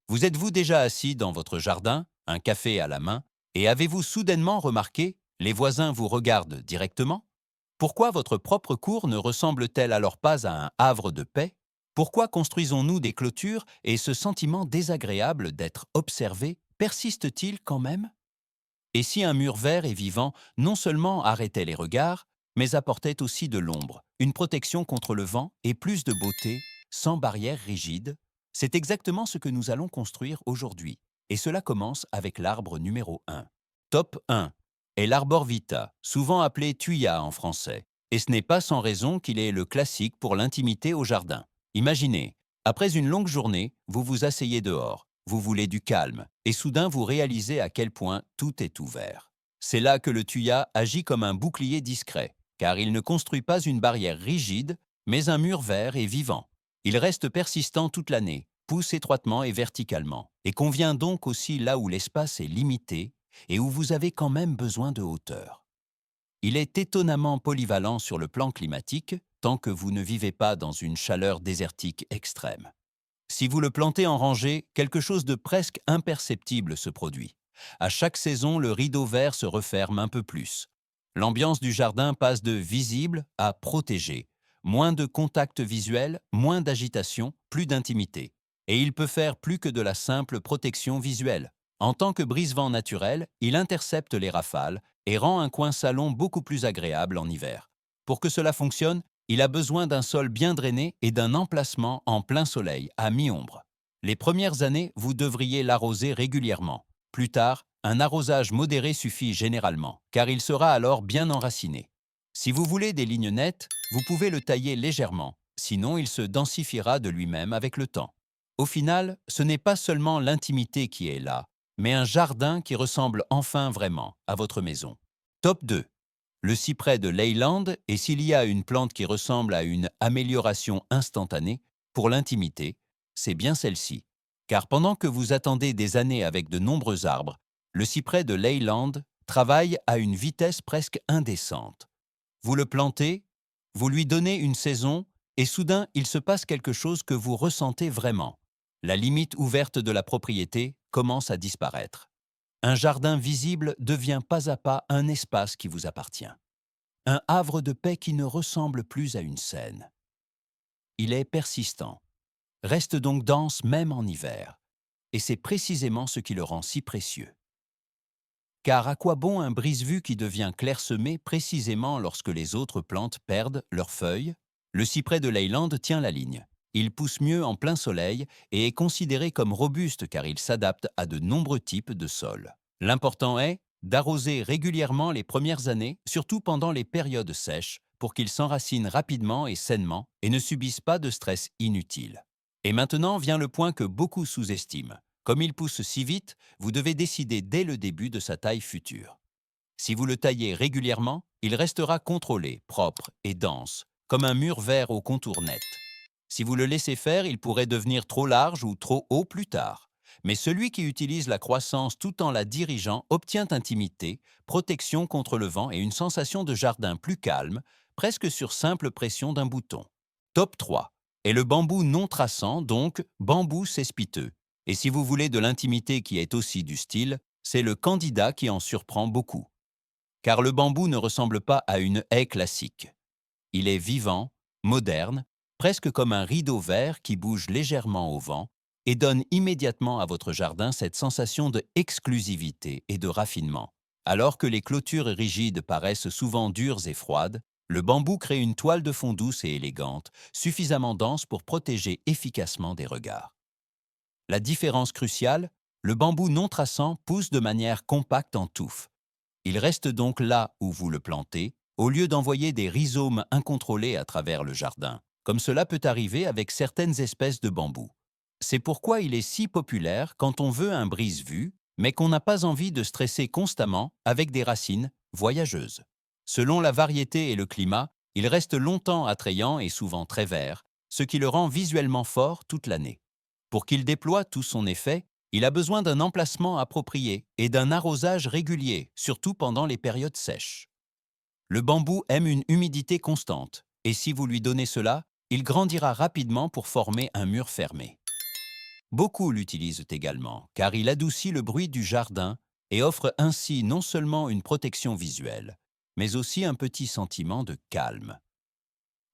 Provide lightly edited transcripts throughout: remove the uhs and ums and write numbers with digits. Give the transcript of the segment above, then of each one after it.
Vous êtes-vous déjà assis dans votre jardin, un café à la main, et avez-vous soudainement remarqué, les voisins vous regardent directement? Pourquoi votre propre cour ne ressemble-t-elle alors pas à un havre de paix? Pourquoi construisons-nous des clôtures et ce sentiment désagréable d'être observé persiste-t-il quand même? Et si un mur vert et vivant non seulement arrêtait les regards, mais apportait aussi de l'ombre, une protection contre le vent et plus de beauté, sans barrière rigide, c'est exactement ce que nous allons construire aujourd'hui. Et cela commence avec l'arbre numéro 1. Top 1 est l'arbor vita, souvent appelé thuya en français. Et ce n'est pas sans raison qu'il est le classique pour l'intimité au jardin. Imaginez, après une longue journée, vous vous asseyez dehors, vous voulez du calme, et soudain vous réalisez à quel point tout est ouvert. C'est là que le thuya agit comme un bouclier discret, car il ne construit pas une barrière rigide, mais un mur vert et vivant. Il reste persistant toute l'année, pousse étroitement et verticalement, et convient donc aussi là où l'espace est limité et où vous avez quand même besoin de hauteur. Il est étonnamment polyvalent sur le plan climatique, tant que vous ne vivez pas dans une chaleur désertique extrême. Si vous le plantez en rangée, quelque chose de presque imperceptible se produit. À chaque saison, le rideau vert se referme un peu plus. L'ambiance du jardin passe de visible à protégé. Moins de contact visuel, moins d'agitation, plus d'intimité. Et il peut faire plus que de la simple protection visuelle. En tant que brise-vent naturel, il intercepte les rafales et rend un coin salon beaucoup plus agréable en hiver. Pour que cela fonctionne, il a besoin d'un sol bien drainé et d'un emplacement en plein soleil, à mi-ombre. Les premières années, vous devriez l'arroser régulièrement. Plus tard, un arrosage modéré suffit généralement, car il sera alors bien enraciné. Si vous voulez des lignes nettes, vous pouvez le tailler légèrement, sinon il se densifiera de lui-même avec le temps. Au final, ce n'est pas seulement l'intimité qui est là, mais un jardin qui ressemble enfin vraiment à votre maison. Top 2. Le cyprès de Leyland, et s'il y a une plante qui ressemble à une amélioration instantanée pour l'intimité, c'est bien celle-ci. Car pendant que vous attendez des années avec de nombreux arbres, le cyprès de Leyland travaille à une vitesse presque indécente. Vous le plantez, vous lui donnez une saison, et soudain il se passe quelque chose que vous ressentez vraiment. La limite ouverte de la propriété commence à disparaître. Un jardin visible devient pas à pas un espace qui vous appartient. Un havre de paix qui ne ressemble plus à une scène. Il est persistant, reste donc dense même en hiver, et c'est précisément ce qui le rend si précieux. Car à quoi bon un brise-vue qui devient clairsemé précisément lorsque les autres plantes perdent leurs feuilles? Le cyprès de Leyland tient la ligne. Il pousse mieux en plein soleil et est considéré comme robuste car il s'adapte à de nombreux types de sols. L'important est d'arroser régulièrement les premières années, surtout pendant les périodes sèches, pour qu'il s'enracine rapidement et sainement et ne subisse pas de stress inutile. Et maintenant vient le point que beaucoup sous-estiment. Comme il pousse si vite, vous devez décider dès le début de sa taille future. Si vous le taillez régulièrement, il restera contrôlé, propre et dense, comme un mur vert au contour net. Si vous le laissez faire, il pourrait devenir trop large ou trop haut plus tard. Mais celui qui utilise la croissance tout en la dirigeant obtient intimité, protection contre le vent et une sensation de jardin plus calme, presque sur simple pression d'un bouton. Top 3 est le bambou non traçant, donc bambou cespiteux. Et si vous voulez de l'intimité qui est aussi du style, c'est le candidat qui en surprend beaucoup. Car le bambou ne ressemble pas à une haie classique. Il est vivant, moderne, presque comme un rideau vert qui bouge légèrement au vent et donne immédiatement à votre jardin cette sensation de exclusivité et de raffinement. Alors que les clôtures rigides paraissent souvent dures et froides, le bambou crée une toile de fond douce et élégante, suffisamment dense pour protéger efficacement des regards. La différence cruciale, le bambou non traçant pousse de manière compacte en touffe. Il reste donc là où vous le plantez, au lieu d'envoyer des rhizomes incontrôlés à travers le jardin, comme cela peut arriver avec certaines espèces de bambou. C'est pourquoi il est si populaire quand on veut un brise-vue, mais qu'on n'a pas envie de stresser constamment avec des racines voyageuses. Selon la variété et le climat, il reste longtemps attrayant et souvent très vert, ce qui le rend visuellement fort toute l'année. Pour qu'il déploie tout son effet, il a besoin d'un emplacement approprié et d'un arrosage régulier, surtout pendant les périodes sèches. Le bambou aime une humidité constante, et si vous lui donnez cela, il grandira rapidement pour former un mur fermé. Beaucoup l'utilisent également, car il adoucit le bruit du jardin et offre ainsi non seulement une protection visuelle, mais aussi un petit sentiment de calme.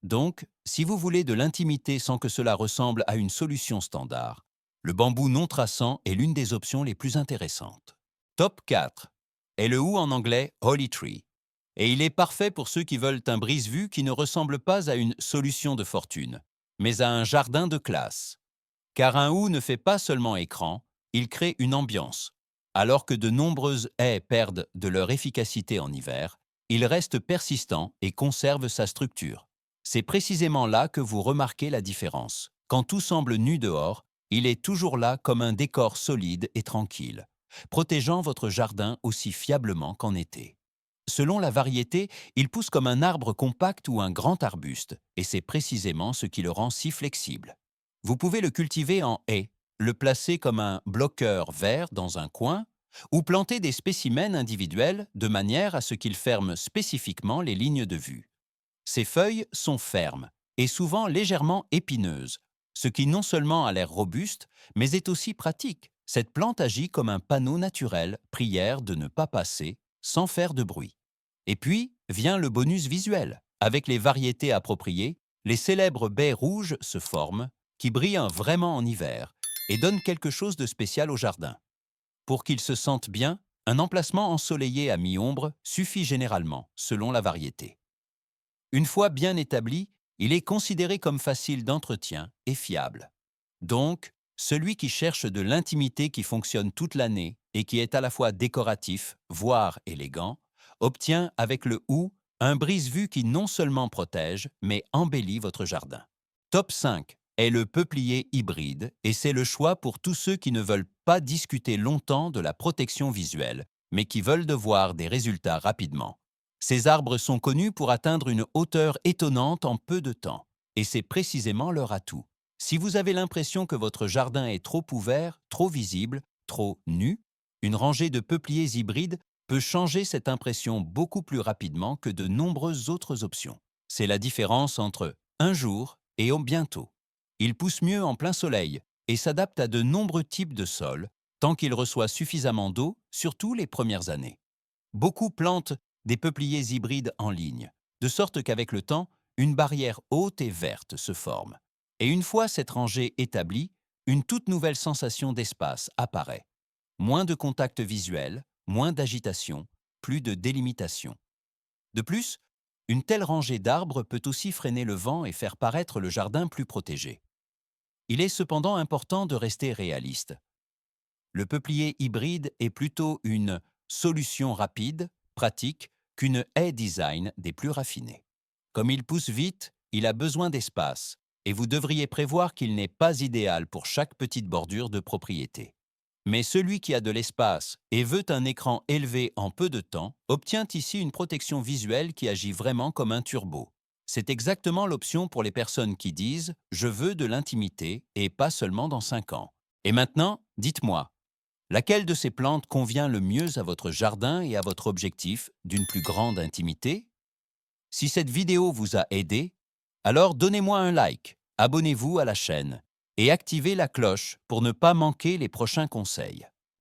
Donc, si vous voulez de l'intimité sans que cela ressemble à une solution standard, le bambou non traçant est l'une des options les plus intéressantes. Top 4 est le hou en anglais Holly Tree. Et il est parfait pour ceux qui veulent un brise-vue qui ne ressemble pas à une solution de fortune, mais à un jardin de classe. Car un hou ne fait pas seulement écran, il crée une ambiance. Alors que de nombreuses haies perdent de leur efficacité en hiver, il reste persistant et conserve sa structure. C'est précisément là que vous remarquez la différence. Quand tout semble nu dehors, il est toujours là comme un décor solide et tranquille, protégeant votre jardin aussi fiablement qu'en été. Selon la variété, il pousse comme un arbre compact ou un grand arbuste, et c'est précisément ce qui le rend si flexible. Vous pouvez le cultiver en haie, le placer comme un bloqueur vert dans un coin, ou planter des spécimens individuels de manière à ce qu'ils ferment spécifiquement les lignes de vue. Ses feuilles sont fermes et souvent légèrement épineuses, ce qui non seulement a l'air robuste, mais est aussi pratique. Cette plante agit comme un panneau naturel, prière de ne pas passer, sans faire de bruit. Et puis vient le bonus visuel. Avec les variétés appropriées, les célèbres baies rouges se forment, qui brillent vraiment en hiver et donnent quelque chose de spécial au jardin. Pour qu'ils se sentent bien, un emplacement ensoleillé à mi-ombre suffit généralement, selon la variété. Une fois bien établi, il est considéré comme facile d'entretien et fiable. Donc, celui qui cherche de l'intimité qui fonctionne toute l'année et qui est à la fois décoratif, voire élégant, obtient avec le hou un brise-vue qui non seulement protège, mais embellit votre jardin. Top 5 est le peuplier hybride et c'est le choix pour tous ceux qui ne veulent pas discuter longtemps de la protection visuelle, mais qui veulent de voir des résultats rapidement. Ces arbres sont connus pour atteindre une hauteur étonnante en peu de temps, et c'est précisément leur atout. Si vous avez l'impression que votre jardin est trop ouvert, trop visible, trop nu, une rangée de peupliers hybrides peut changer cette impression beaucoup plus rapidement que de nombreuses autres options. C'est la différence entre un jour et au bientôt. Il pousse mieux en plein soleil et s'adapte à de nombreux types de sols, tant qu'il reçoit suffisamment d'eau, surtout les premières années. Beaucoup plantent des peupliers hybrides en ligne, de sorte qu'avec le temps, une barrière haute et verte se forme. Et une fois cette rangée établie, une toute nouvelle sensation d'espace apparaît. Moins de contact visuel, moins d'agitation, plus de délimitation. De plus, une telle rangée d'arbres peut aussi freiner le vent et faire paraître le jardin plus protégé. Il est cependant important de rester réaliste. Le peuplier hybride est plutôt une solution rapide, pratique, qu'une haie design des plus raffinées. Comme il pousse vite, il a besoin d'espace, et vous devriez prévoir qu'il n'est pas idéal pour chaque petite bordure de propriété. Mais celui qui a de l'espace et veut un écran élevé en peu de temps obtient ici une protection visuelle qui agit vraiment comme un turbo. C'est exactement l'option pour les personnes qui disent « je veux de l'intimité et pas seulement dans 5 ans ». Et maintenant, dites-moi, laquelle de ces plantes convient le mieux à votre jardin et à votre objectif d'une plus grande intimité? Si cette vidéo vous a aidé, alors donnez-moi un like, abonnez-vous à la chaîne et activez la cloche pour ne pas manquer les prochains conseils.